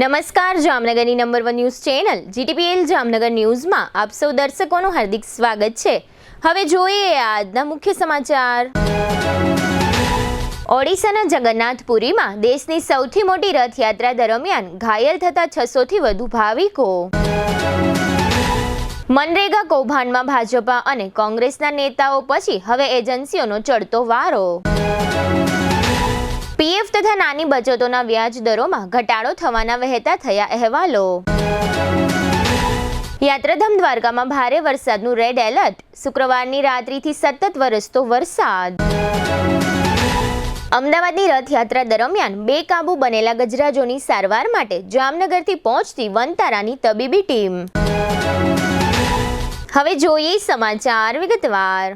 નમસ્કાર, જામનગરની number 1 news channel GTPL Jamnagar ન્યૂઝમાં આપ સૌ દર્શકોનું હાર્દિક સ્વાગત છે। હવે જોઈએ આજના મુખ્ય સમાચાર। ઓડિશાના જગન્નાથપુરીમાં દેશની સૌથી મોટી રથયાત્રા દરમિયાન ઘાયલ થતા 600 થી વધુ ભાવિકો। મનરેગા કૌભાંડમાં ભાજપા અને કોંગ્રેસના નેતાઓ પછી હવે એજન્સીઓનો ચડતો વારો। પીએફ તથા નાની બચતોના વ્યાજ દરોમાં ઘટાડો થવાના વહેતા થયા અહેવાલો। યાત્રાધામ દ્વારકામાં ભારે વરસાદનું રેડ એલર્ટ, શુક્રવારની રાત્રિથી સતત વરસતો વરસાદ। અમદાવાદની રથયાત્રા દરમિયાન બેકાબુ બનેલા ગજરાજોની સારવાર માટે જામનગરથી પહોંચતી વનતારાની તબીબી ટીમ। હવે જોઈએ સમાચાર વિગતવાર।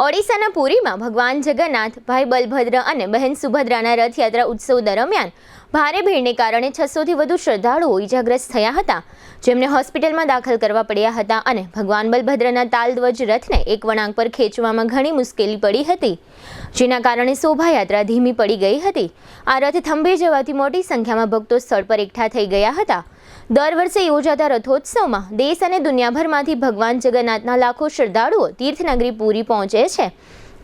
ઓડિશાના પુરીમાં ભગવાન જગન્નાથ, ભાઈ બલભદ્ર અને બહેન સુભદ્રાના રથયાત્રા ઉત્સવ દરમિયાન ભારે ભીડને કારણે 600 થી વધુ શ્રદ્ધાળુઓ ઈજાગ્રસ્ત થયા હતા, જેમને હોસ્પિટલમાં દાખલ કરવા પડ્યા હતા અને ભગવાન બલભદ્રના તાલધ્વજ રથને એક વળાંક પર ખેંચવામાં ઘણી મુશ્કેલી પડી હતી, જેના કારણે શોભાયાત્રા ધીમી પડી ગઈ હતી। આ રથ થંભી જવાથી મોટી સંખ્યામાં ભક્તો સ્થળ પર એકઠા થઈ ગયા હતા। દર વર્ષે યોજાતા રથોત્સવમાં દેશ અને દુનિયાભરમાંથી ભગવાન જગન્નાથના લાખો શ્રદ્ધાળુઓ તીર્થનગરી પુરી પહોંચે છે।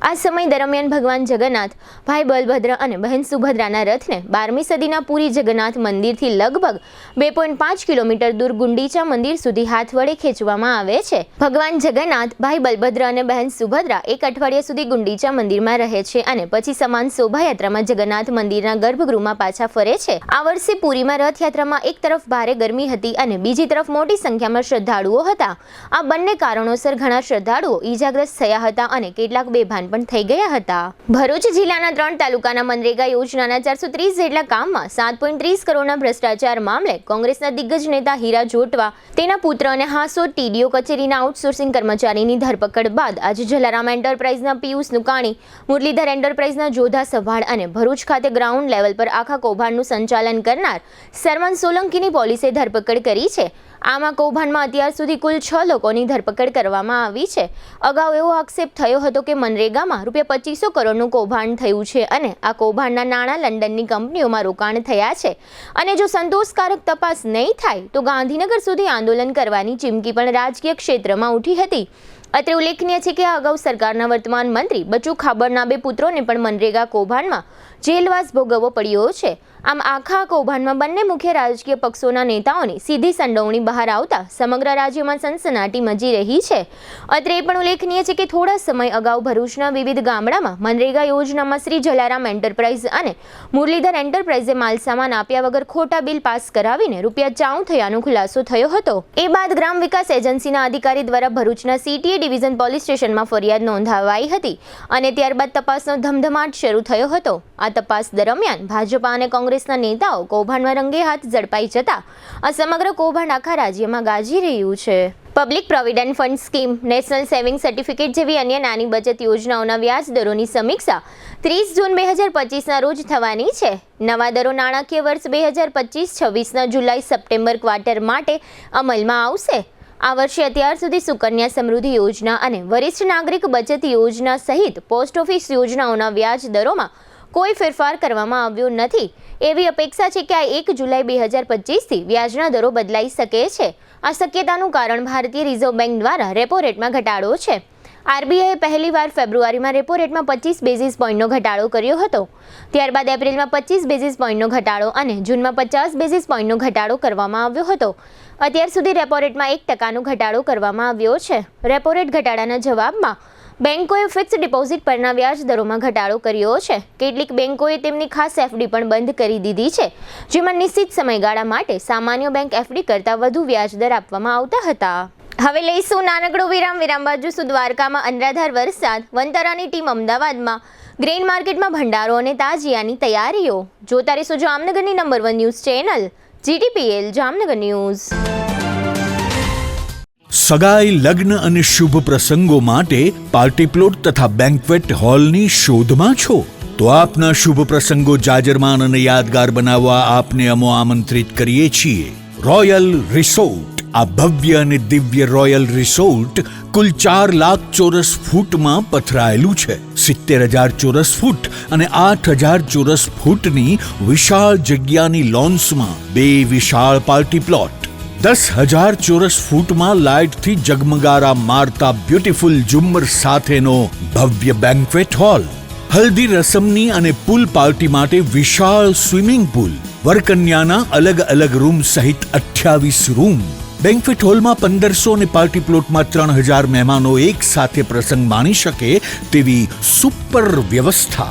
આ સમય દરમિયાન ભગવાન જગન્નાથ, ભાઈ બલભદ્ર અને બહેન સુભદ્રાના રથને 12મી સદીના પુરી જગન્નાથ મંદિરથી લગભગ 2.5 કિલોમીટર દૂર ગુંડીચા મંદિર સુધી હાથ વડે ખેંચવામાં આવે છે। ભગવાન જગન્નાથ, ભાઈ બલભદ્ર અને બહેન સુભદ્રા એક અઠવાડિયા સુધી ગુંડીચા મંદિરમાં રહે છે અને પછી સમાન શોભાયાત્રામાં જગન્નાથ મંદિરના ગર્ભગૃહમાં પાછા ફરે છે। આ વર્ષે પુરીમાં રથયાત્રામાં એક તરફ ભારે ગરમી હતી અને બીજી તરફ મોટી સંખ્યામાં શ્રદ્ધાળુઓ હતા। આ બંને કારણોસર ઘણા શ્રદ્ધાળુઓ ઈજાગ્રસ્ત થયા હતા અને કેટલાક બેભાન પણ થઈ ગયા હતા। ભરૂચ જિલ્લાના 3 તાલુકાના મનરેગા યોજનાના 430 જેટલા કામમાં 7.30 કરોડના ભ્રષ્ટાચાર મામલે કોંગ્રેસના દિગ્ગજ નેતા હીરા જોટવા, તેના પુત્ર અને હાંસોદ ટીડીઓ કચેરીના આઉટસોર્સિંગ કર્મચારીની ધરપકડ બાદ આજે જલારામ એન્ટરપ્રાઇઝના પિયુષ નુકાણી, મુરલીધર એન્ટરપ્રાઇઝના જોધા સભાડ અને ભરૂચ ખાતે ગ્રાઉન્ડ લેવલ પર આખા કૌભાંડનું સંચાલન કરનાર સરવન સોલંકીની પોલીસે ધરપકડ કરી છે। આમાં કૌભાંડમાં અત્યાર સુધી કુલ 6 લોકોની ધરપકડ કરવામાં આવી છે। અગાઉ એવો આક્ષેપ થયો હતો કે મનરેગામાં ₹2500 કરોડનું કૌભાંડ થયું છે અને આ કૌભાંડના નાણાં લંડનની કંપનીઓમાં રોકાણ થયા છે અને જો સંતોષકારક તપાસ નહીં થાય તો ગાંધીનગર સુધી આંદોલન કરવાની ચીમકી પણ રાજકીય ક્ષેત્રમાં ઉઠી હતી। અત્રે ઉલ્લેખનીય છે કે અગાઉ સરકારના વર્તમાન મંત્રી બચુ ખાબડના 2 પુત્રોને પણ મનરેગા કૌભાંડમાં જેલવાસ ભોગવવો પડ્યો છે। આમ આખા કૌભાંડમાં બંને મુખ્ય રાજકીય પક્ષોના નેતાઓની સીધી સંડોવણી બહાર આવતા સમગ્ર રાજ્યમાં સનસનાટી મચી રહી છે। અત્રે એ પણ ઉલ્લેખનીય છે કે થોડા સમય અગાઉ ભરૂચના વિવિધ ગામડામાં મનરેગા યોજનામાં શ્રી જલારામ એન્ટરપ્રાઇઝ અને મુરલીધર એન્ટરપ્રાઇઝે માલસામાન આપ્યા વગર ખોટા બિલ પાસ કરાવીને ₹54 થયાનો ખુલાસો થયો હતો। એ બાદ ગ્રામ વિકાસ એજન્સીના અધિકારી દ્વારા ભરૂચના સીટીએ ડિવિઝન પોલીસ સ્ટેશનમાં ફરિયાદ નોંધાવાઈ હતી અને ત્યારબાદ તપાસનો ધમધમાટ શરૂ થયો હતો। આ તપાસ દરમિયાન ભાજપા અને કોંગ્રેસના નેતાઓ કૌભાંડમાં રંગે હાથ ઝડપાઈ જતા આ સમગ્ર કૌભાંડ આખા રાજ્યમાં ગાજી રહ્યું છે। Public provident fund scheme, national saving certificate જેવી અન્ય નાની બચત યોજનાઓના વ્યાજ દરોની સમીક્ષા 30 જૂન 2025ના રોજ થવાની છે। નવા દરો નાણાકીય વર્ષ 2025-26ના જુલાઈ-સપ્ટેમ્બર ક્વાર્ટર માટે અમલમાં આવશે। આ વર્ષે અત્યાર સુધી સુકન્યા સમૃદ્ધિ યોજના અને વરિષ્ઠ નાગરિક બચત યોજના સહિત પોસ્ટ ઓફિસ યોજનાઓના વ્યાજ દરોમાં કોઈ ફેરફાર કરવામાં આવ્યો નથી। એવી અપેક્ષા છે કે આ 1 જુલાઈ 2025થી વ્યાજના દરો બદલાઈ શકે છે। આ શક્યતાનું કારણ ભારતીય રિઝર્વ બેંક દ્વારા રેપો રેટમાં ઘટાડો છે। આરબીઆઈએ પહેલીવાર ફેબ્રુઆરીમાં રેપો રેટમાં 25 બેઝિસ પોઈન્ટનો ઘટાડો કર્યો હતો, ત્યારબાદ એપ્રિલમાં 25 બેઝિસ પોઈન્ટનો ઘટાડો અને જૂનમાં 50 બેઝિસ પોઈન્ટનો ઘટાડો કરવામાં આવ્યો હતો। અત્યાર સુધી રેપો રેટમાં 1% ઘટાડો કરવામાં આવ્યો છે। રેપો રેટ ઘટાડાના જવાબમાં બેંકોએ ફિક્સ ડિપોઝિટ પરના વ્યાજ દરોમાં ઘટાડો કર્યો છે। કેટલીક બેંકોએ તેમની ખાસ એફડી પણ બંધ કરી દીધી છે, જેમાં નિશ્ચિત સમયગાળા માટે સામાન્ય બેંક એફડી કરતાં વધુ વ્યાજ દર આપવામાં આવતા હતા। હવે લઈશું નાનકડો વિરામ બાદ જોશું દ્વારકામાં અનરાધાર વરસાદ, વનતારાની ટીમ અમદાવાદમાં, ગ્રેઇન માર્કેટમાં ભંડારો અને તાજિયાની તૈયારીઓ। જોતા રહેશો જામનગરની number 1 news channel GTPL Jamnagar news. સગાઈ, લગ્ન અને શુભ પ્રસંગો માટે પાર્ટી પ્લોટ તથા બેન્ક્વેટ હોલની શોધમાં છો તો આપના શુભ પ્રસંગો જાજરમાન અને યાદગાર બનાવવા આપને અમો આમંત્રિત કરીએ છીએ રોયલ રિસોર્ટ, આ ભવ્ય અને દિવ્ય રોયલ રિસોર્ટ કુલ 4 લાખ ચોરસ ફૂટમાં પથરાયેલું છે. 70,000 ચોરસ ફૂટ અને 8,000 ચોરસ ફૂટની વિશાળ જગ્યાની લોન્સમાં 2 વિશાળ પાર્ટી પ્લોટ, 10,000 ચોરસ ફૂટમાં લાઇટથી જગમગારા મારતા બ્યુટીફુલ ઝુમ્મર સાથેનો ભવ્ય બેન્ક્વેટ હોલ, હલ્દી રસમની અને પૂલ પાર્ટી માટે વિશાળ સ્વિમિંગ પૂલ, વરકન્યાના અલગ અલગ રૂમ સહિત 28 રૂમ. બેન્ક્વેટ હોલમાં 1500 અને પાર્ટી પ્લોટમાં 3,000 મહેમાનો એક સાથે પ્રસંગ માણી શકે તેવી સુપર વ્યવસ્થા.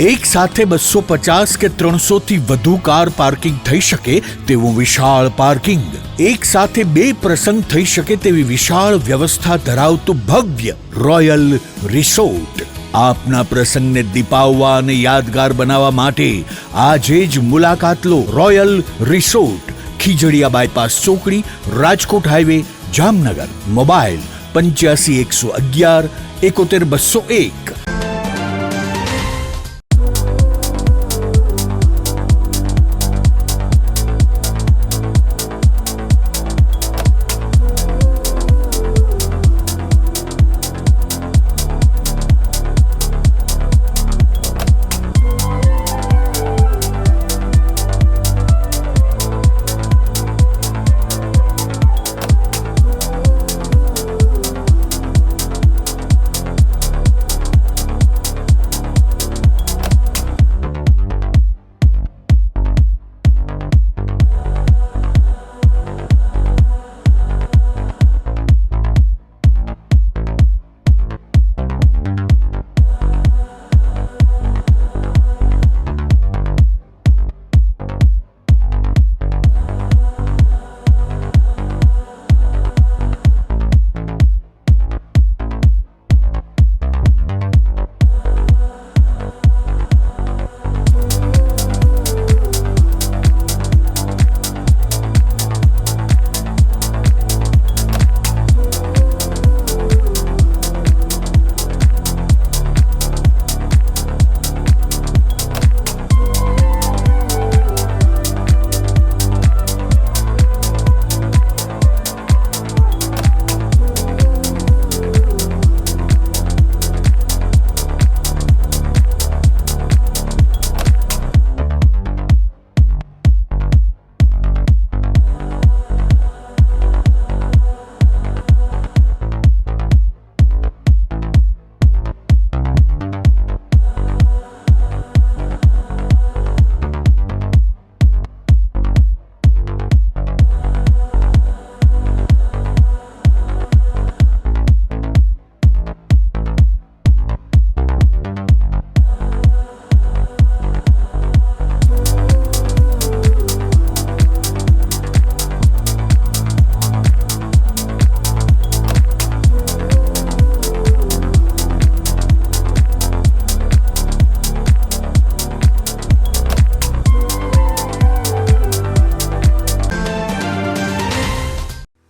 એક સાથે 250 કે 300 થી વધુ કાર પાર્કિંગ થઈ શકે તેવું વિશાળ પાર્કિંગ, એક સાથે 2 પ્રસંગ થઈ શકે તેવી વિશાળ વ્યવસ્થા ધરાવતું ભવ્ય રોયલ રિસોર્ટ. આપના પ્રસંગને દીપાવવા અને યાદગાર બનાવવા માટે આજે જ મુલાકાત લો. રોયલ રિસોર્ટ, ખીજડીયા બાયપાસ ચોકડી, રાજકોટ હાઈવે, જામનગર. મોબાઈલ 85 111 71 201.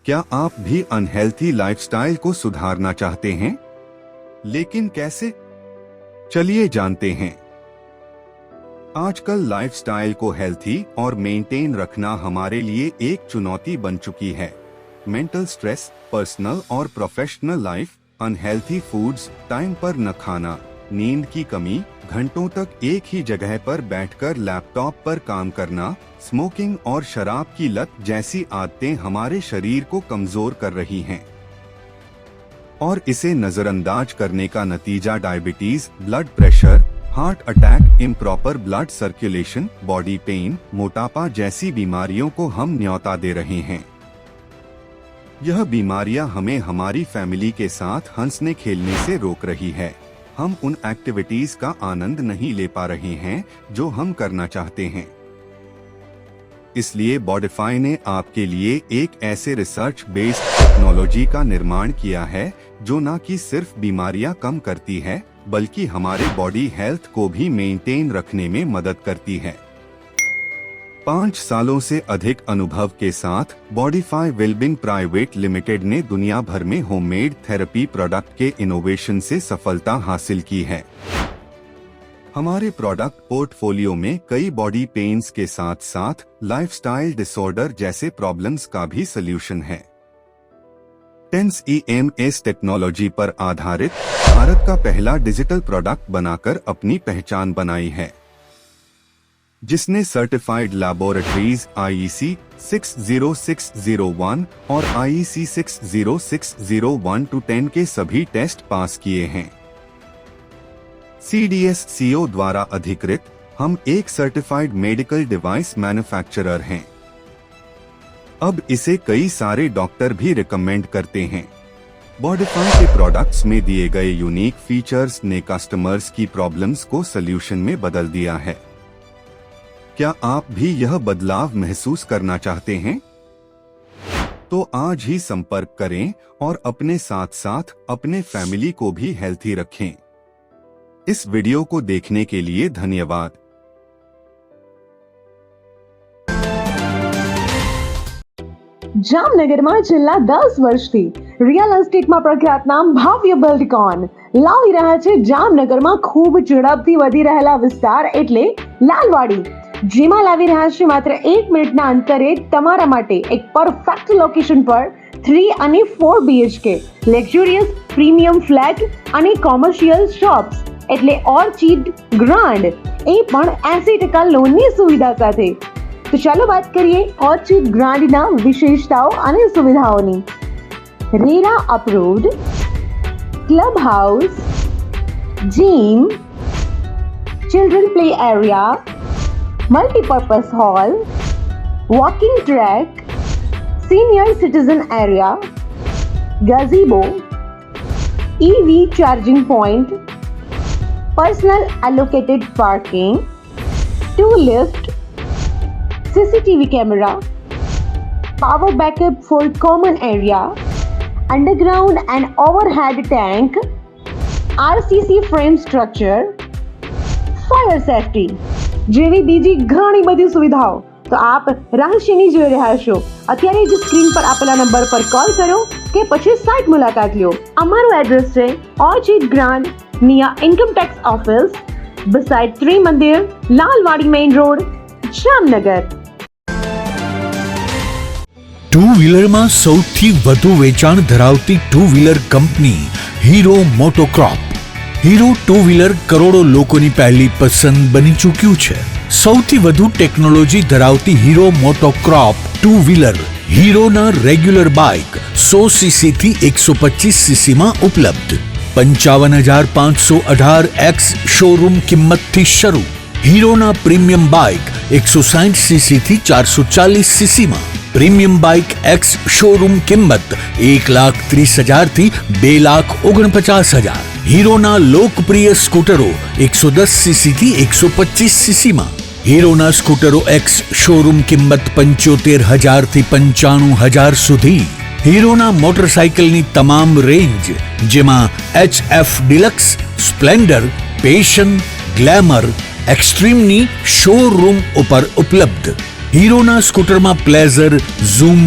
क्या आप भी अनहेल्थी लाइफस्टाइल को सुधारना चाहते हैं? लेकिन कैसे? चलिए जानते हैं। आजकल लाइफस्टाइल को हेल्थी और मेंटेन रखना हमारे लिए एक चुनौती बन चुकी है। मेंटल स्ट्रेस, पर्सनल और professional life, unhealthy foods, time पर न खाना, नींद की कमी, घंटों तक एक ही जगह पर बैठकर लैपटॉप पर काम करना, स्मोकिंग और शराब की लत जैसी आदतें हमारे शरीर को कमजोर कर रही हैं। और इसे नजरअंदाज करने का नतीजा diabetes, blood pressure, heart attack, improper blood circulation, body pain, मोटापा जैसी बीमारियों को हम न्योता दे रहे हैं। यह बीमारियां हमें हमारी फैमिली के साथ हंसने खेलने से रोक रही है। हम उन एक्टिविटीज का आनंद नहीं ले पा रहे हैं जो हम करना चाहते हैं। इसलिए बॉडिफाई ने आपके लिए एक ऐसे रिसर्च बेस्ड टेक्नोलॉजी का निर्माण किया है जो न कि सिर्फ बीमारियां कम करती है बल्कि हमारे बॉडी हेल्थ को भी मेंटेन रखने में मदद करती है। 5 सालों से अधिक अनुभव के साथ बॉडिफाई वेलबींग प्राइवेट लिमिटेड ने दुनिया भर में होममेड थेरेपी प्रोडक्ट के इनोवेशन से सफलता हासिल की है। हमारे प्रोडक्ट पोर्टफोलियो में कई बॉडी पेन्स के साथ साथ लाइफस्टाइल डिसऑर्डर जैसे प्रॉब्लम्स का भी सलूशन है। टेंस EMS टेक्नोलॉजी पर आधारित भारत का पहला डिजिटल प्रोडक्ट बनाकर अपनी पहचान बनाई है, जिसने सर्टिफाइड लैबोरेटरीज IEC 60601 और IEC 60601-10 के सभी टेस्ट पास किए हैं। CDSCO द्वारा अधिकृत हम एक सर्टिफाइड मेडिकल डिवाइस मैन्युफैक्चरर हैं। अब इसे कई सारे डॉक्टर भी रिकमेंड करते हैं। बॉडिफाई के प्रोडक्ट्स में दिए गए यूनिक फीचर्स ने कस्टमर्स की प्रॉब्लम्स को सॉल्यूशन में बदल दिया है। क्या आप भी यह बदलाव महसूस करना चाहते हैं? तो आज ही संपर्क करें और अपने साथ साथ अपने फैमिली को भी हेल्थी रखें। इस वीडियो को देखने के लिए धन्यवाद। જામનગરમાં છેલ્લા 10 વર્ષથી રિયલ એસ્ટેટમાં પ્રખ્યાત નામ ભવ્ય બિલ્ડકોન લાવી રહ્યા છે જામનગરમાં ખૂબ ઝડપથી વધી રહેલા વિસ્તાર એટલે લાલવાડી, જેમાં લાવી રહ્યા છે માત્ર 1 મિનિટના અંતરે તમારા માટે એક પરફેક્ટ લોકેશન પર 3 અને 4 BHK લક્ઝુરિયસ પ્રીમિયમ ફ્લેટ અને કોમર્શિયલ શોપ્સ એટલે ઓર્ચિડ ગ્રાન્ડ, એ પણ 80% લોનની સુવિધા સાથે। तो चलो बात करिए ऑर्चिड ग्रांड ना विशेषताओं અને સુવિધાઓની। RERA approved, club house, gym, children play area, multipurpose hall, walking track, senior citizen area, gazebo, EV charging point, personal allocated parking, 2 lift, CCTV camera, power backup for common area, underground and overhead tank, RCC frame structure, fire safety જેવી બીજી ઘણી બધી સુવિધાઓ તો આપ રહસ્યની જોઈ રહ્યા છો। અત્યારે જ સ્ક્રીન પર આપેલા નંબર પર કોલ કરો કે પછી સાઇટ મુલાકાત લો। અમારું એડ્રેસ છે orchid grand near income tax office beside Trimandir, Lalwadi main road, Jamnagar. Two વ્હીલરમાં સૌથી વધુ વેચાણ ધરાવતી two wheeler company Hero MotoCorp. Hero two wheeler કરોડો લોકોની પહેલી પસંદ બની ચૂક્યું છે। સૌથી વધુ ટેકનોલોજી ધરાવતી હીરો મોટોક્રોપ ટુ વ્હીલર હીરોના રેગ્યુલર બાઇક 100cc થી 125cc માં ઉપલબ્ધ। 55,518 શોરૂમ કિંમતથી શરૂ। હીરોના પ્રીમિયમ બાઇક 160cc થી 440cc માં। પ્રીમિયમ બાઇક એક્સ શોરૂમ કિંમત 1,30,000 થી 2,49,000। હીરોના લોકપ્રિય સ્કૂટરો 110cc થી 125cc માં। હીરોના સ્કૂટરો એક્સ શોરૂમ કિંમત 75,000 થી 95,000 સુધી। હીરોના મોટરસાઇકલની તમામ રેન્જ જેમાં HF Deluxe, Splendor, Passion, Glamour, એક્સ્ટ્રીમની શોરૂમ ઉપર ઉપલબ્ધ। હીરોના સ્કૂટરમાં પ્લેઝર, ઝૂમ,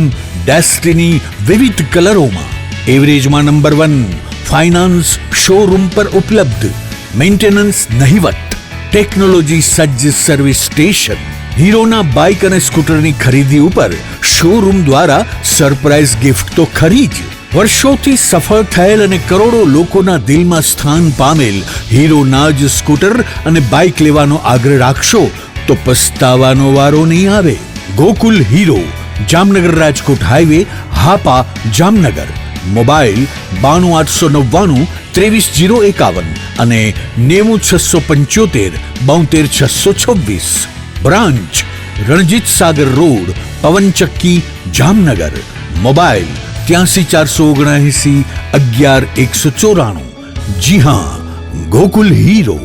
ડેસ્ટિની વિવિધ કલરોમાં। એવરેજમાં નંબર 1 ફાઇનાન્સ શોરૂમ પર ઉપલબ્ધ। મેન્ટેનન્સ નહિવત, ટેકનોલોજી સજ્જ સર્વિસ સ્ટેશન। હીરોના બાઇક અને સ્કૂટરની ખરીદી ઉપર શોરૂમ દ્વારા સરપ્રાઇઝ ગિફ્ટ તો ખરી જ। વર્ષોથી સફળ થયેલ અને કરોડો લોકોના દિલમાં સ્થાન પામેલ હીરોના જ સ્કૂટર અને બાઇક લેવાનો આગ્રહ રાખશો તો પસ્તાવાનો વારો નહીં આવે। Gokul hero, Jamnagar Rajkot highway, Hapa, Jamnagar. Mobile 92 899 23 051 અને 90 675 72 626। Branch Ranjit Sagar road, પવનચક્કી, Jamnagar. Mobile 83 479 11 194। जी हाँ, गोकुल हीरो।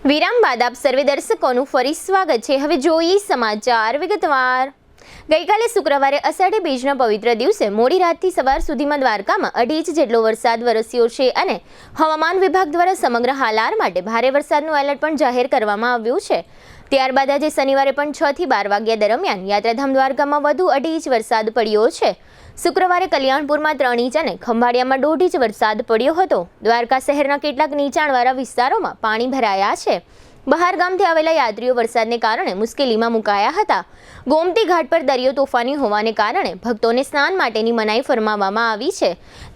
વિરામ બાદ આપ સર્વે દર્શકોનું ફરી સ્વાગત છે। હવે જોઈએ સમાચાર વિગતવાર। ગઈકાલે શુક્રવારે અષાઢી બીજના પવિત્ર દિવસે મોડી રાતથી સવાર સુધીમાં દ્વારકામાં 2.5 ઇંચ જેટલો વરસાદ વરસ્યો છે અને હવામાન વિભાગ દ્વારા સમગ્ર હાલાર માટે ભારે વરસાદનું એલર્ટ પણ જાહેર કરવામાં આવ્યું છે. ત્યારબાદ આજે શનિવારે પણ 6 થી 12 વાગ્યા દરમિયાન યાત્રાધામ દ્વારકામાં વધુ 2.5 ઇંચ વરસાદ પડ્યો છે. શુક્રવારે કલ્યાણપુરમાં 3 ઇંચ અને ખંભાળિયામાં 1.5 ઇંચ વરસાદ પડ્યો હતો. દ્વારકા શહેરના કેટલાક નીચાણવાળા વિસ્તારોમાં પાણી ભરાયા છે. બહાર ગામથી આવેલા યાત્રીઓ વરસાદને કારણે મુશ્કેલીમાં મુકાયા હતા. ગોમતી ઘાટ પર દરિયો તોફાની હોવાને કારણે ભક્તોને સ્નાન માટેની મનાઈ ફરમાવવામાં આવી છે.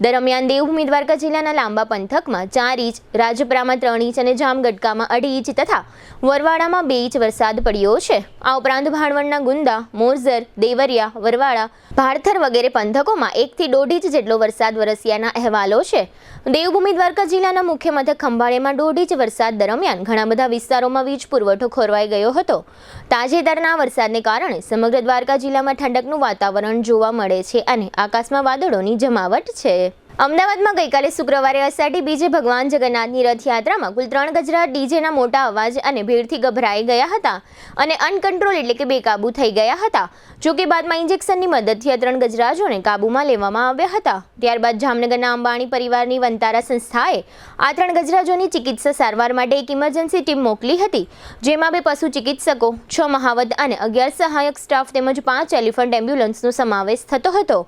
દરમિયાન દેવભૂમિ દ્વારકા જિલ્લાના લાંબા પંથકમાં 4 ઇંચ, રાજપરામાં 3 ઇંચ અને જામગઢકામાં 2.5 ઇંચ તથા વરવાડામાં 2 ઇંચ વરસાદ પડ્યો છે. આ ઉપરાંત ભાણવડના ગુંદા, મોરઝર, દેવરિયા, વરવાડા, ભાડથર વગેરે પંથકોમાં 1 થી 1.5 ઇંચ જેટલો વરસાદ વરસ્યાના અહેવાલો છે. દેવભૂમિ દ્વારકા જિલ્લાના મુખ્ય મથક ખંભાળિયામાં 1.5 ઇંચ વરસાદ દરમિયાન ઘણા બધા વિસ્તારોમાં વીજ પુરવઠો ખોરવાઈ ગયો હતો. તાજેતરના વરસાદને કારણે સમગ્ર દ્વારકા જિલ્લામાં ઠંડકનું વાતાવરણ જોવા મળે છે અને આકાશમાં વાદળોની જમાવટ છે. અમદાવાદમાં ગઈકાલે શુક્રવારે અષાઢી બીજે ભગવાન જગન્નાથની રથયાત્રામાં કુલ 3 ગજરાટ ડીજેના મોટા અવાજ અને ભીડથી ગભરાઈ ગયા હતા અને અનકંટ્રોલ એટલે કે બેકાબૂ થઈ ગયા હતા. જોકે બાદમાં ઇન્જેક્શનની મદદથી આ 3 ગજરાજોને કાબૂમાં લેવામાં આવ્યા હતા. ત્યારબાદ જામનગરના અંબાણી પરિવારની વંતારા સંસ્થાએ આ 3 ગજરાજોની ચિકિત્સા સારવાર માટે એક ઇમરજન્સી ટીમ મોકલી હતી, જેમાં 2 પશુ ચિકિત્સકો, 6 મહાવત અને 11 સહાયક સ્ટાફ તેમજ 5 એલિફન્ટ એમ્બ્યુલન્સનો સમાવેશ થતો હતો.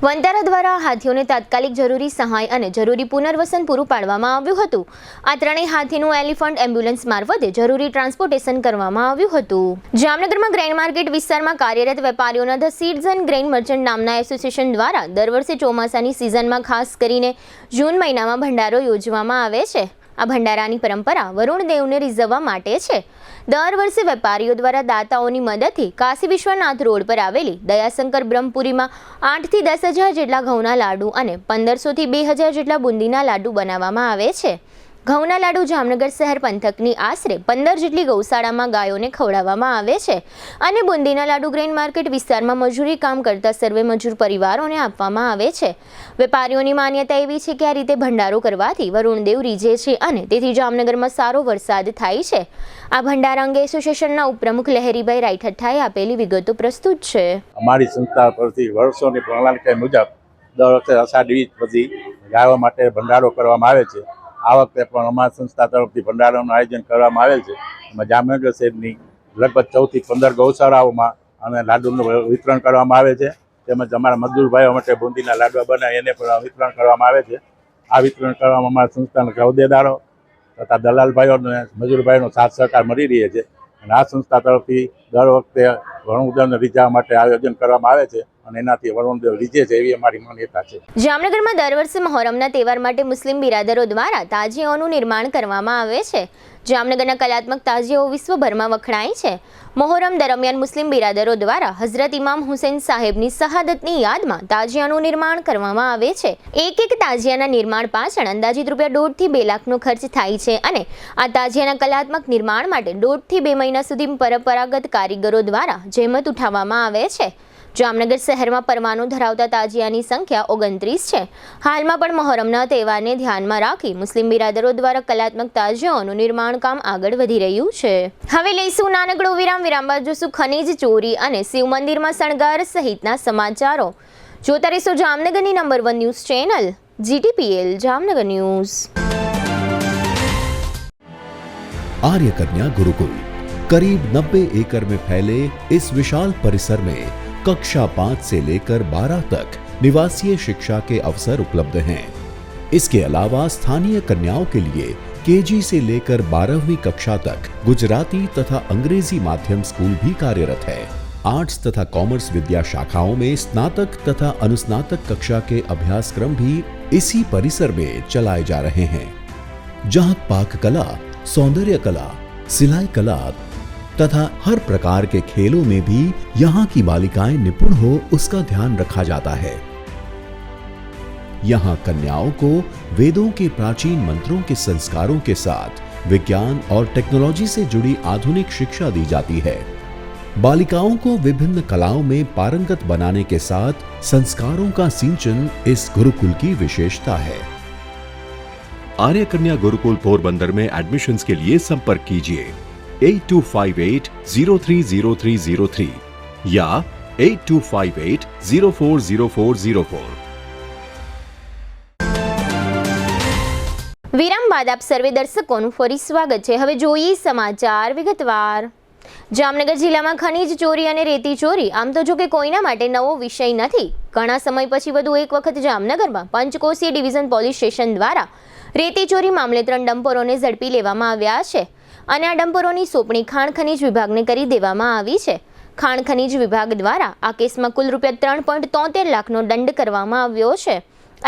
વંતારા દ્વારા હાથીઓને તાત્કાલિક જરૂરી સહાય અને જરૂરી પુનર્વસન પૂરું પાડવામાં આવ્યું હતું. આ 3 હાથીનું એલિફન્ટ એમ્બ્યુલન્સ મારફતે જરૂરી ટ્રાન્સપોર્ટેશન કરવામાં આવ્યું હતું. જામનગરમાં ગ્રેઇન માર્કેટ વિસ્તારમાં કાર્યરત વેપારીઓના the seeds and grain merchant નામના એસોસિએશન દ્વારા દર વર્ષે ચોમાસાની સિઝનમાં ખાસ કરીને જૂન મહિનામાં ભંડારો યોજવામાં આવે છે. આ ભંડારાની પરંપરા વરુણ દેવને રીઝવવા માટે છે. દર વર્ષે વેપારીઓ દ્વારા દાતાઓની મદદથી કાશી વિશ્વનાથ રોડ પર આવેલી દયાશંકર બ્રહ્મપુરીમાં 8 થી 10,000 જેટલા ઘઉંના લાડુ અને 1500 થી 2000 જેટલા બુંદીના લાડુ બનાવવામાં આવે છે. ઘઉંના લાડુ જામનગર શહેર પંથકની આશરે 15 જેટલી ગૌશાળામાં ગાયોને ખવડાવવામાં આવે છે અને બુંદીના લાડુ ગ્રેઇન માર્કેટ વિસ્તારમાં મજૂરી કામ કરતા સર્વે મજૂર પરિવારોને આપવામાં આવે છે. વેપારીઓની માન્યતા એવી છે કે આ રીતે ભંડારો કરવાથી વરુણદેવ રીઝે છે અને તેથી જામનગરમાં સારો વરસાદ થાય છે. આ ભંડારા અંગે એસોસિએશનના ઉપપ્રમુખ લહેરીભાઈ રાયઠઠ્ઠાએ આપેલી વિગતો પ્રસ્તુત છે. અમારી સંસ્થા પરથી વર્ષોની પ્રણાલિકા મુજબ દર વખતે અષાઢી બીજ પછી ગાયો માટે ભંડારો કરવામાં આવે છે. આ વખતે પણ અમારી સંસ્થા તરફથી ભંડારાનું આયોજન કરવામાં આવેલ છે. એમાં જામનગર શહેરની લગભગ 14 થી 15 ગૌશાળાઓમાં અને લાડુનું વિતરણ કરવામાં આવે છે. તેમજ અમારા મજદૂર ભાઈઓ માટે બુંદીના લાડવા બનાવી એને પણ વિતરણ કરવામાં આવે છે. આ વિતરણ કરવામાં અમારા સંસ્થાના હોદ્દેદારો તથા દલાલ ભાઈઓ અને મજૂર ભાઈઓનો સાથ સહકાર મળી રહે છે અને આ સંસ્થા તરફથી દર વખતે વરુણદેવને રીઝવવા માટે આયોજન કરવામાં આવે છે અને એનાથી વરુણદેવ રીઝે છે એવી અમારી માન્યતા છે. જામનગરમાં દર વર્ષે મહોરમના તહેવાર માટે મુસ્લિમ બિરાદરો દ્વારા તાજિયાઓનું નિર્માણ કરવામાં આવે છે. જામનગરના કલાત્મક તાજિયાઓ વિશ્વભરમાં વખણાય છે. મહોરમ દરમિયાન મુસ્લિમ બિરાદરો દ્વારા હઝરત ઇમામ હુસૈન સાહેબની શહાદતની યાદમાં તાજિયાનું નિર્માણ કરવામાં આવે છે. એક તાજિયાના નિર્માણ પાછળ અંદાજિત ₹1.5 થી 2 લાખનો ખર્ચ થાય છે અને આ તાજિયાના કલાત્મક નિર્માણ માટે 1.5 થી 2 મહિના સુધી પરંપરાગત કારીગરો દ્વારા જહેમત ઉઠાવવામાં આવે છે. જામનગર શહેરમાં પરવાનો ધરાવતા તાજિયાની સંખ્યા 29 છે. હાલમાં પણ મહોરમના તહેવારને ધ્યાનમાં રાખી મુસ્લિમ બિરાદરો દ્વારા કલાત્મક તાજિયાઓનું નિર્માણ કામ આગળ વધી રહ્યું છે. હવે લઈશું નાનકડો વિરામ બાદ જોશું ખનીજ ચોરી અને શિવ મંદિરમાં શણગાર સહિતના સમાચારો. જોતા રહેશો જામનગરની number 1 news channel GTPL Jamnagar news. Arya Kanya Gurukul करीब 90 एकड़ में फैले इस विशाल परिसर में कक्षा 5 से लेकर 12 तक निवासीय शिक्षा के अवसर उपलब्ध हैं. इसके अलावा स्थानीय कन्याओं के लिए केजी से लेकर 12वीं कक्षा तक गुजराती तथा अंग्रेजी माध्यम स्कूल भी कार्यरत है. आर्ट्स तथा कॉमर्स विद्या शाखाओं में स्नातक तथा अनुस्नातक कक्षा के अभ्यासक्रम भी इसी परिसर में चलाए जा रहे हैं, जहां पाक कला, सौंदर्य कला, सिलाई कला तथा हर प्रकार के खेलों में भी यहाँ की बालिकाएं निपुण हो उसका ध्यान रखा जाता है. यहाँ कन्याओं को वेदों के प्राचीन मंत्रों के संस्कारों के साथ विज्ञान और टेक्नोलॉजी से जुड़ी आधुनिक शिक्षा दी जाती है. बालिकाओं को विभिन्न कलाओं में पारंगत बनाने के साथ संस्कारों का सिंचन इस गुरुकुल की विशेषता है. आर्य कन्या गुरुकुल पोरबंदर में एडमिशन्स के लिए संपर्क कीजिए 8258 030303 या 8258040404. વિરામ બાદ આપ સર્વે દર્શકોનું ફરી સ્વાગત છે. હવે જોઈએ સમાચાર વિગતવાર. જામનગર જિલ્લામાં ખનીજ ચોરી અને રેતી ચોરી આમ તો જો કે કોઈના માટે નવો વિષય નથી. ઘણા સમય પછી વધુ એક વખત જામનગરમાં પંચકોશી ડિવિઝન પોલીસ સ્ટેશન દ્વારા રેતી ચોરી મામલે 3 ડમ્પરોને ઝડપી લેવામાં આવ્યા છે અને આ ડમ્પરોની સોંપણી ખાણ ખનીજ વિભાગને કરી દેવામાં આવી છે. ખાણ ખનીજ વિભાગ દ્વારા આ કેસમાં કુલ રૂપિયા 3.73 લાખનો દંડ કરવામાં આવ્યો છે.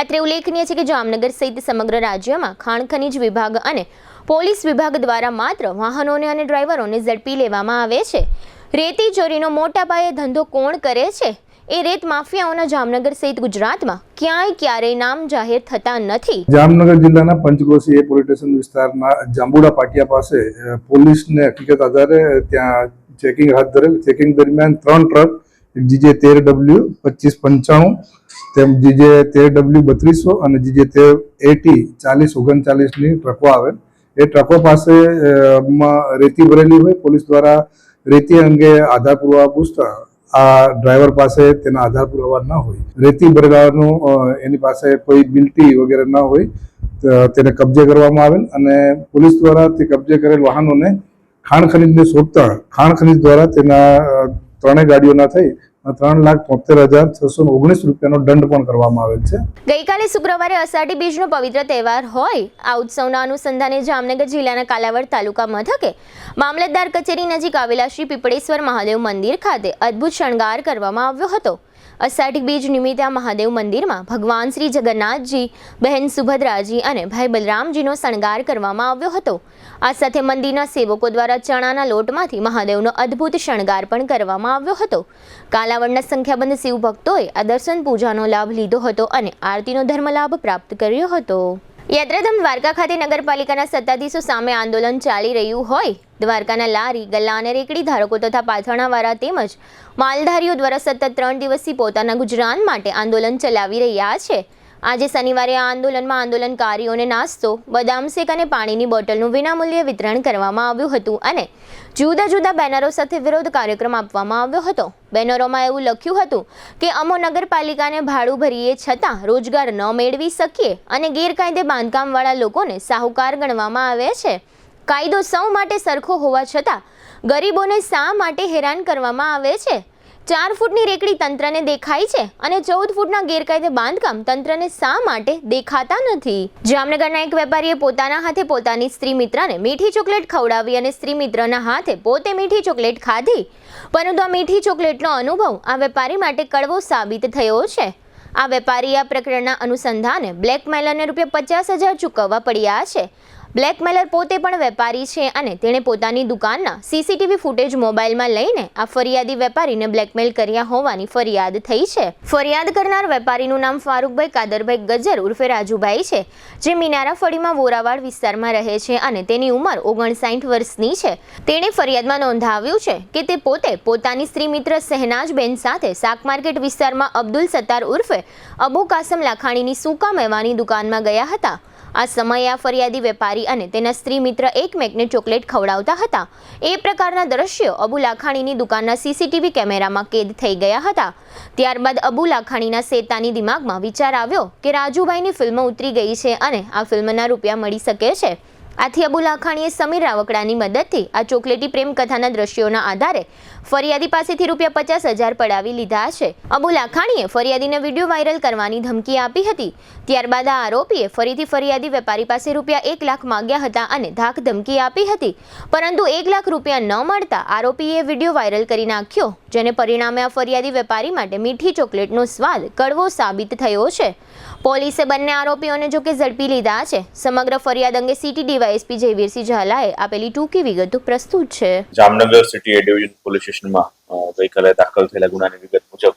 અત્રે ઉલ્લેખનીય છે કે જામનગર સહિત સમગ્ર રાજ્યમાં ખાણ ખનીજ વિભાગ અને પોલીસ વિભાગ દ્વારા માત્ર વાહનોને અને ડ્રાઈવરોને ઝડપી લેવામાં આવે છે. રેતી ચોરીનો મોટા પાયે ધંધો કોણ કરે છે? એ રેત માફિયાઓના જામનગર સહિત ગુજરાતમાં ક્યાંય ક્યારેય નામ જાહેર થતા નથી. જામનગર જિલ્લાના પંચકોશી એ પોલીસ સ્ટેશન વિસ્તારના જાંબુડા પાટિયા પાસે પોલીસને હકીકત આધારે ત્યાં ચેકિંગ હાથ ધરેલ. ચેકિંગ દરમિયાન 3 ટ્રક જીજે 13W 2595 તેમ જીજે 13W 3200 અને જીજે 13AT 4039ની ટ્રકો આવેલ. એ ટ્રકો પાસે રેતી ભરેલી હોય. પોલીસ દ્વારા રેતી અંગે આધાર પુરાવા પૂછતા આ ડ્રાઈવર પાસે તેના આધાર પુરાવા ન હોય, રેતી ભરેલાનું એની પાસે કોઈ બિલ્ટી વગેરે ન હોય, તેને કબજે કરવામાં આવેલ અને પોલીસ દ્વારા તે કબજે કરેલ વાહનોને ખાણ ખનીજને સોંપતા ખાણ ખનીજ દ્વારા તેના 3 ગાડીઓના થઈ 3,73,619 રૂપિયાનો દંડ પણ કરવામાં આવેલ છે. ગઈકાલે શુક્રવારે અષાઢી બીજનો પવિત્ર તહેવાર હોય આ ઉત્સવના અનુસંધાને જામનગર જિલ્લાના કાલાવડ તાલુકા મથકે મામલતદાર કચેરી નજીક આવેલા શ્રી પીપળેશ્વર મહાદેવ મંદિર ખાતે અદ્ભુત શણગાર કરવામાં આવ્યો હતો. અષાઢી બીજ નિમિત્તે આ મહાદેવ મંદિરમાં ભગવાન શ્રી જગન્નાથજી, બહેન સુભદ્રાજી અને ભાઈ બલરામજીનો શણગાર કરવામાં આવ્યો હતો. આ સાથે મંદિરના સેવકો દ્વારા ચણાના લોટમાંથી મહાદેવનો અદ્ભુત શણગાર પણ કરવામાં આવ્યો હતો. કાલાવડના સંખ્યાબંધ શિવ ભક્તોએ આ દર્શન પૂજાનો લાભ લીધો હતો અને આરતીનો ધર્મલાભ પ્રાપ્ત કર્યો હતો. યાત્રાધામ દ્વારકા ખાતે નગરપાલિકાના સત્તાધીશો સામે આંદોલન ચાલી રહ્યું હોય. દ્વારકાના લારી, ગલ્લા અને રેકડી ધારકો તથા પાથરણાવાળા તેમજ માલધારીઓ દ્વારા સતત 3 દિવસથી પોતાના ગુજરાન માટે આંદોલન ચલાવી રહ્યા છે. આજે શનિવારે આ આંદોલનમાં આંદોલનકારીઓને નાસ્તો, બદામ શેક અને પાણીની બોટલનું વિનામૂલ્યે વિતરણ કરવામાં આવ્યું હતું અને જુદા જુદા બેનરો સાથે વિરોધ કાર્યક્રમ આપવામાં આવ્યો હતો. બેનરોમાં એવું લખ્યું હતું કે અમો નગરપાલિકાને ભાડું ભરીએ છતાં રોજગાર ન મેળવી શકીએ અને ગેરકાયદે બાંધકામવાળા લોકોને સાહુકાર ગણવામાં આવે છે. કાયદો સૌ માટે સરખો હોવા છતાં ગરીબોને શા માટે હેરાન કરવામાં આવે છે? 4 ફૂટની રેકડી તંત્રને દેખાય છે અને 14 ફૂટના ગેરકાયદે બાંધકામ તંત્રને શા માટે દેખાતા નથી? જામનગરના એક વેપારીએ પોતાના હાથે પોતાની સ્ત્રી મિત્રને મીઠી ચોકલેટ ખવડાવી અને સ્ત્રી મિત્રના હાથે પોતે મીઠી ચોકલેટ ખાધી, પરંતુ આ મીઠી ચોકલેટનો અનુભવ આ વેપારી માટે કડવો સાબિત થયો છે. આ વેપારી આ પ્રકરણના અનુસંધાને બ્લેકમેલરને ₹50,000 ચૂકવવા પડ્યા છે. બ્લેકમેલર પોતે પણ વેપારી છે અને તેણે પોતાની દુકાનના સીસીટીવી ફૂટેજ મોબાઈલમાં લઈને આ ફરિયાદી વેપારીને બ્લેકમેલ કર્યા હોવાની ફરિયાદ થઈ છે. ફરિયાદ કરનાર વેપારીનું નામ ફારૂકભાઈ કાદરભાઈ ગજ્જર ઉર્ફે રાજુભાઈ છે, જે મિનારા ફળીમાં વોરાવાડ વિસ્તારમાં રહે છે અને તેની ઉંમર 59 વર્ષની છે. તેણે ફરિયાદમાં નોંધાવ્યું છે કે તે પોતે પોતાની સ્ત્રી મિત્ર શહેનાજબેન સાથે શાક માર્કેટ વિસ્તારમાં અબ્દુલ સત્તાર ઉર્ફે અબુ કાસમ લાખાણીની સૂકા મેવાની દુકાનમાં ગયા હતા. આ સમયે આ ફરિયાદી વેપારી અને તેના સ્ત્રી મિત્ર એકમેકને ચોકલેટ ખવડાવતા હતા. એ પ્રકારના દ્રશ્યો અબુ લાખાણીની દુકાનના સીસીટીવી કેમેરામાં કેદ થઈ ગયા હતા. ત્યારબાદ અબુ લાખાણીના શેતાની દિમાગમાં વિચાર આવ્યો કે રાજુભાઈની ફિલ્મ ઉતરી ગઈ છે અને આ ફિલ્મના રૂપિયા મળી શકે છે. આથી અબુ લાખાણીએ સમીર રાવકડાની મદદથી આ ચોકલેટી પ્રેમ કથાના દ્રશ્યોના આધારે ફરિયાદી પાસેથી ₹50,000 પડાવી લીધા છે. અબુ લાખાણીએ ફરિયાદીને વિડીયો વાયરલ કરવાની ધમકી આપી હતી. ત્યારબાદ આ આરોપીએ ફરીથી ફરિયાદી વેપારી પાસે ₹1 લાખ માંગ્યા હતા અને ધાક ધમકી આપી હતી, પરંતુ ₹1 લાખ ન મળતા આરોપીએ વિડીયો વાયરલ કરી નાખ્યો, જેને પરિણામે આ ફરિયાદી વેપારી માટે મીઠી ચોકલેટનો સ્વાદ કડવો સાબિત થયો છે. પોલીસે બંને આરોપીઓને જોકે ઝડપી લીધા છે. સમગ્ર ફરિયાદ અંગે સિટી ડીવાયએસપી જયવીરસિંહ ઝાલાએ આપેલી ટૂંકી વિગતો પ્રસ્તુત છે. જામનગર સિટી એ ડિવિઝન પોલીસ સ્ટેશનમાં ગઈકાલે દાખલ થયેલા ગુનાની વિગત મુજબ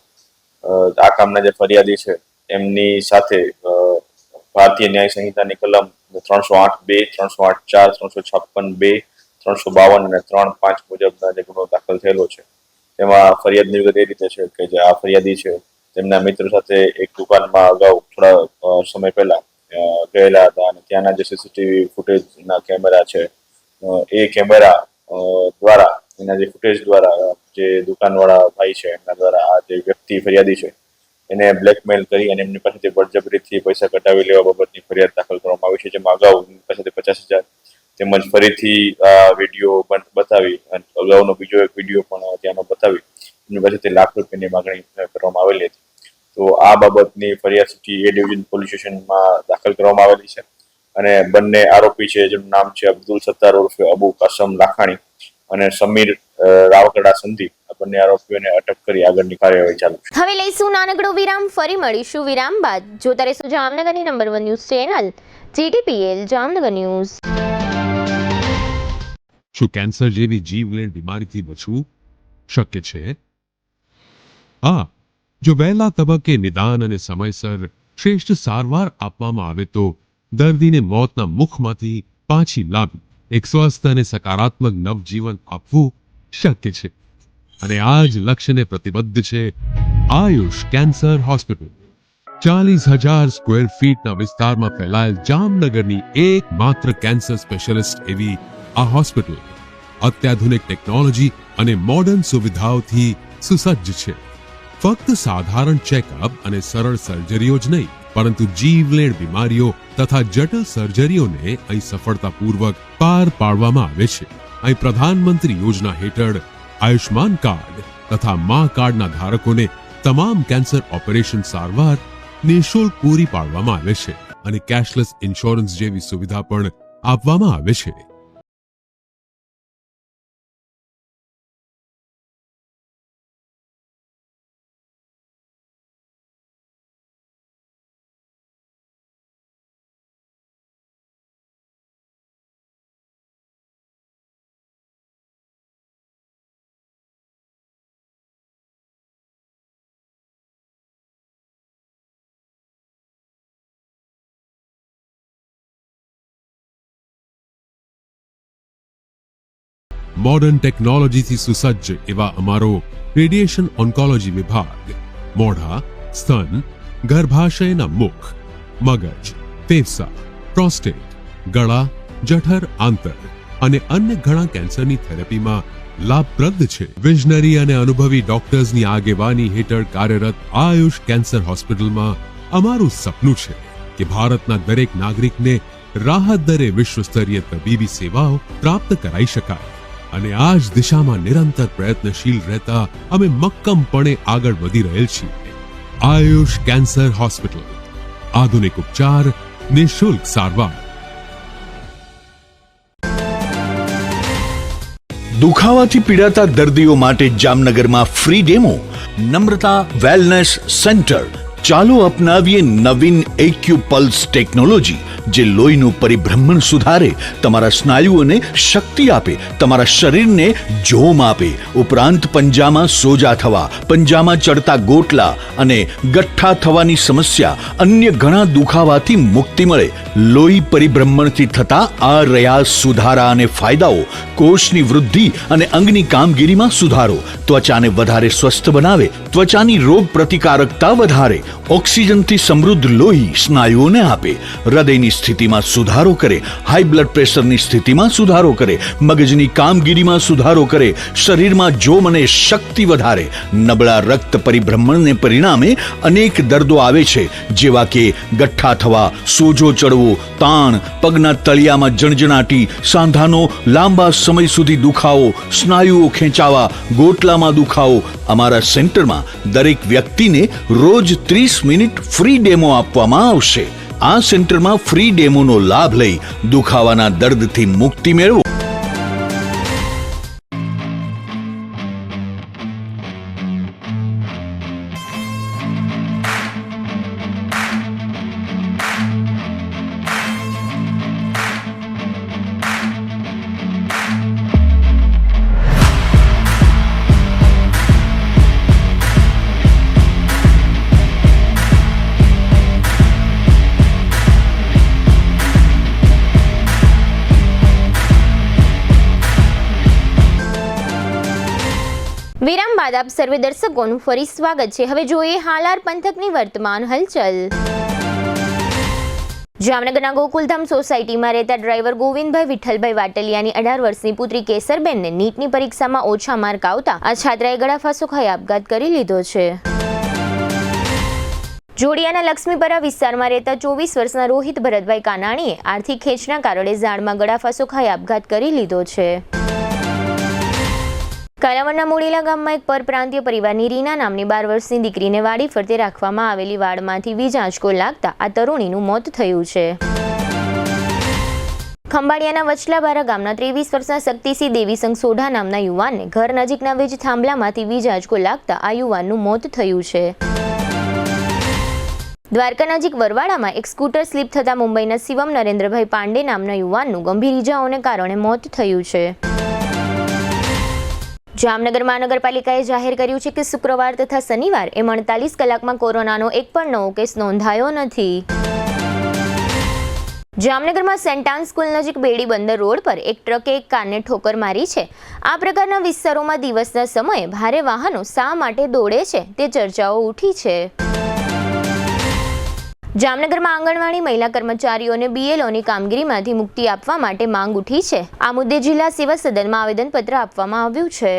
આ કામના જે ફરિયાદી છે એમની સાથે ભારતીય ન્યાય સંહિતાની કલમ 308(2), 308(4), 356(2), 352 અને 3(5) મુજબના જે ગુનો દાખલ થયેલો છે તેમાં ફરિયાદની વિગત એ રીતે છે કે જે આ ફરિયાદી છે તેમના મિત્ર સાથે એક દુકાનમાં અગાઉ થોડા સમય પહેલા ગયેલા હતા અને ત્યાંના જે સીસીટીવી ફૂટેજના કેમેરા છે એ કેમેરા દ્વારા એના જે ફૂટેજ દ્વારા જે દુકાનવાળા ભાઈ છે એમના દ્વારા આ જે વ્યક્તિ ફરિયાદી છે એને બ્લેકમેલ કરી અને એમની પાસેથી બળજબરીથી પૈસા કઢાવી લેવા બાબતની ફરિયાદ દાખલ કરવામાં આવી છે, જેમાં અગાઉ એમની પાસેથી 50,000 તેમજ ફરીથી આ વિડીયો બતાવી અને અગાઉનો બીજો એક વિડીયો પણ ત્યાંનો બતાવી એમની પાસેથી લાખ રૂપિયાની માગણી કરવામાં આવેલી હતી. તો આ બાબતની ફરિયાદ સિટી એ ડિવિઝન પોલીસ સ્ટેશનમાં દાખલ કરવામાં આવેલી છે અને બંને આરોપી છે જેનું નામ છે અબ્દુલ સત્તાર ઉર્ફે અબુ કાસમ લાખાણી અને સમીર રાવકડા સંધી, આ બંને આરોપીઓને અટક કરી આગળની કાર્યવાહી ચાલુ છે. હવે લઈશું નાનકડો વિરામ, ફરી મળીશું વિરામ બાદ. જોતા રહેશો જામનગરની number 1 news channel GTPL Jamnagar news. શું કેન્સર જેવી જીવલેણ બીમારીથી બચવું શક્ય છે? હા, જો વહેલા તબક્કે નિદાન અને સમયસર શ્રેષ્ઠ સારવાર આપવામાં આવે તો દર્દીને મોતના મુખમાંથી પાછી લાવી એક સ્વસ્થ અને સકારાત્મક નવજીવન આપવું શક્ય છે. અને આ જ લક્ષ્યને પ્રતિબદ્ધ છે આયુષ કેન્સર હોસ્પિટલ. 40,000 સ્ક્વેર ફીટના વિસ્તારમાં ફેલાયેલ જામનગરની એકમાત્ર કેન્સર સ્પેશિયાલિસ્ટ એવી આ હોસ્પિટલ અત્યાધુનિક ટેકનોલોજી અને મોડર્ન સુવિધાઓથી સુસજ્જ છે. ફક્ત સાધારણ ચેકઅપ અને સરળ સર્જરીઓ જ નહીં, પરંતુ જીવલેણ બીમારીઓ તથા જટિલ સર્જરીઓને અહીં સફળતાપૂર્વક પાર પાડવામાં આવે છે. અહીં પ્રધાનમંત્રી યોજના હેઠળ આયુષ્માન કાર્ડ તથા મા કાર્ડના ધારકોને તમામ કેન્સર ઓપરેશન સારવાર નિઃશુલ્ક પૂરી પાડવામાં આવે છે અને કેશલેસ ઇન્સ્યોરન્સ જેવી સુવિધા પણ આપવામાં આવે છે. મોડર્ન ટેકનોલોજીથી સુસજ્જ એવા અમારો રેડિયેશન ઓન્કોલોજી વિભાગ મોઢા, સ્તન, ગર્ભાશયના મુખ, મગજ, ફેફસા, પ્રોસ્ટેટ, ગળા, જઠર, આંતર અને અન્ય ઘણા કેન્સરની થેરેપીમાં લાભપ્રદ છે. વિઝનરી અને અનુભવી ડોક્ટર્સની આગેવાની હેઠળ કાર્યરત આયુષ કેન્સર હોસ્પિટલમાં અમારું સપનું છે કે ભારતના દરેક નાગરિકને રાહત દરે વિશ્વસ્તરીય તબીબી સેવાઓ પ્રાપ્ત કરાઈ શકાય. અને આ જ દિશામાં નિરંતર પ્રયત્નશીલ રહેતા અમે મક્કમપણે આગળ વધી રહેલ છીએ. આયુષ કેન્સર હોસ્પિટલ, આધુનિક ઉપચાર, નિઃશુલ્ક સારવાર. દુખાવાથી પીડાતા દર્દીઓ માટે જામનગરમાં ફ્રી ડેમો. નમ્રતા વેલનેસ સેન્ટર. ચાલો અપનાવીએ નવીન એક્યુપલ્સ ટેકનોલોજી, જે લોહીનું પરિભ્રમણ સુધારે, તમારા સ્નાયુઓને શક્તિ આપે, તમારા શરીરને જોમ આપે. ઉપરાંત પંજામાં સોજા થવા, પંજામાં ચડતા ગોટલા અને ગઠ્ઠા થવાની સમસ્યા, અન્ય ઘણા દુખાવાથી મુક્તિ મળે. લોહી પરિભ્રમણથી થતા આ રહ્યા સુધારા અને ફાયદાઓ. કોષની વૃદ્ધિ અને અંગની કામગીરીમાં સુધારો, ત્વચાને વધારે સ્વસ્થ બનાવે, ત્વચાની રોગ પ્રતિકારકતા વધારે, ઓક્સિજનથી સમૃદ્ધ લોહી સ્નાયુઓને આપે, હૃદયની સ્થિતિમાં સુધારો કરે, હાઈ બ્લડ પ્રેશરની સ્થિતિમાં સુધારો કરે, મગજની કામગીરીમાં સુધારો કરે, શરીરમાં જોમ અને શક્તિ વધારે. નબળા રક્ત પરિભ્રમણને પરિણામે અનેક દર્દો આવે છે, જેવા કે ગઠ્ઠા થવા, સોજો ચડવો, તાણ, પગના તળિયામાં જણજણાટી, સાંધાનો લાંબા સમય સુધી દુખાવો, સ્નાયુઓ ખેંચાવા, ગોટલામાં દુખાવો. અમારા સેન્ટરમાં દરેક વ્યક્તિને રોજ 30 મિનિટ ફ્રી ડેમો આપવામાં આવશે. આ સેન્ટરમાં ફ્રી ડેમોનો લાભ લઈ દુખાવાના દર્દથી મુક્તિ મેળવો. વિરામ બાદ આપ સર્વે દર્શકોનું ફરી સ્વાગત છે. હવે જોઈએ હાલાર પંથકની વર્તમાન હલચલ. જામનગરના ગોકુલધામ સોસાયટીમાં રહેતા ડ્રાઈવર ગોવિંદભાઈ વિઠ્ઠલભાઈ વાટલિયાની 18 વર્ષની પુત્રી કેસરબેનને નીટની પરીક્ષામાં ઓછા માર્ક આવતા આ છાત્રાએ ગળાફાંસો ખાઈ આપઘાત કરી લીધો છે. જોડિયાના લક્ષ્મીપરા વિસ્તારમાં રહેતા 24 વર્ષના રોહિત ભરતભાઈ કાનાણીએ આર્થિક ખેંચના કારણે ઝાડમાં ગળાફાંસો ખાઈ આપઘાત કરી લીધો છે. કાલાવડના મોડેલા ગામમાં એક પરપ્રાંતીય પરિવારની રીના નામની 12 વર્ષની દીકરીને વાડી ફરતે રાખવામાં આવેલી વાડમાંથી વીજ આંચકો લાગતા આ તરુણીનું મોત થયું છે. ખંભાળિયાના વચલાબારા ગામના 23 વર્ષના શક્તિસિંહ દેવીસંગ સોઢા નામના યુવાનને ઘર નજીકના વીજ થાંભલામાંથી વીજ આંચકો લાગતા આ યુવાનનું મોત થયું છે. દ્વારકા નજીક વરવાડામાં એક સ્કૂટર સ્લીપ થતા મુંબઈના શિવમ નરેન્દ્રભાઈ પાંડે નામના યુવાનનું ગંભીર ઇજાઓને કારણે મોત થયું છે. જામનગર મહાનગરપાલિકાએ જાહેર કર્યું છે કે શુક્રવાર તથા શનિવાર એ 48 કલાકમાં કોરોનાનો એક પણ નવો કેસ નોંધાયો નથી. જામનગરમાં સેન્ટાન સ્કૂલ નજીક બેડી બંદર રોડ પર એક ટ્રકે એક કારને ઠોકર મારી છે. આ પ્રકારના વિસ્તારોમાં દિવસના સમયે ભારે વાહનો શા માટે દોડે છે તે ચર્ચાઓ ઉઠી છે. જામનગરમાં આંગણવાડી મહિલા કર્મચારીઓને BLOની કામગીરીમાંથી મુક્તિ આપવા માટે માંગ ઉઠી છે. આ મુદ્દે જિલ્લા સેવા સદનમાં આવેદનપત્ર આપવામાં આવ્યું છે.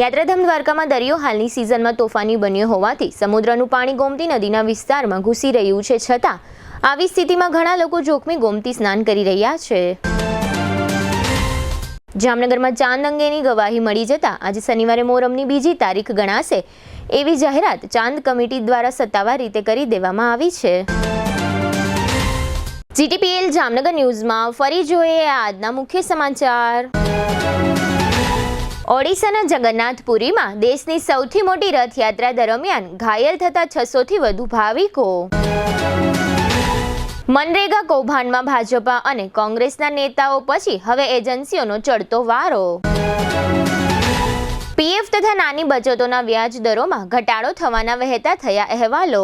યાત્રાધામ દ્વારકામાં દરિયો હાલની સિઝનમાં તોફાની બન્યો હોવાથી સમુદ્રનું પાણી ગોમતી નદીના વિસ્તારમાં ઘૂસી રહ્યું છે. છતાં આવી સ્થિતિમાં ઘણા લોકો જોખમી ગોમતી સ્નાન કરી રહ્યા છે. જામનગરમાં ચાંદ અંગેની ગવાહી મળી જતા આજે શનિવારે મોહરમની બીજી તારીખ ગણાશે એવી જાહેરાત ચાંદ કમિટી દ્વારા સત્તાવાર રીતે કરી દેવામાં આવી છે. GTPL જામનગર ન્યૂઝમાં ફરી જોઈએ આજના મુખ્ય સમાચાર. ઓડિશાના જગન્નાથપુરીમાં દેશની સૌથી મોટી રથયાત્રા દરમિયાન ઘાયલ થતા 600થી વધુ ભાવિકો. મનરેગા કૌભાંડમાં ભાજપા અને કોંગ્રેસના નેતાઓ પછી હવે એજન્સીઓનો ચડતો વારો. PF તથા નાની બચતોના વ્યાજ દરોમાં ઘટાડો થવાના વહેતા થયા અહેવાલો.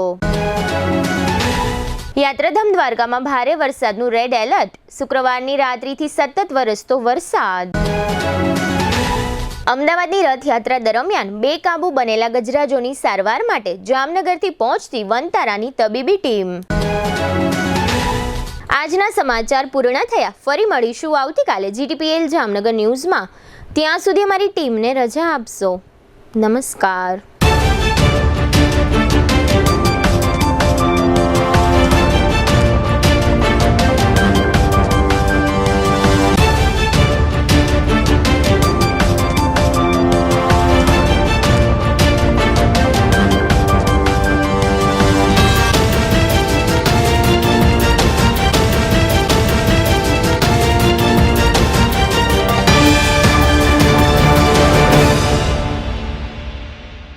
યાત્રાધામ દ્વારકામાં ભારે વરસાદનું રેડ એલર્ટ. શુક્રવારની રાત્રિથી સતત વરસતો વરસાદ. અમદાવાદની રથયાત્રા દરમિયાન બેકાબુ બનેલા ગજરાજોની સારવાર માટે જામનગરથી પહોંચતી વનતારાની તબીબી ટીમ. આજના સમાચાર પૂર્ણ થયા. ફરી મળીશું આવતીકાલે GTPL જામનગર ન્યૂઝમાં. ત્યાં સુધી અમારી ટીમને રજા આપશો. નમસ્કાર.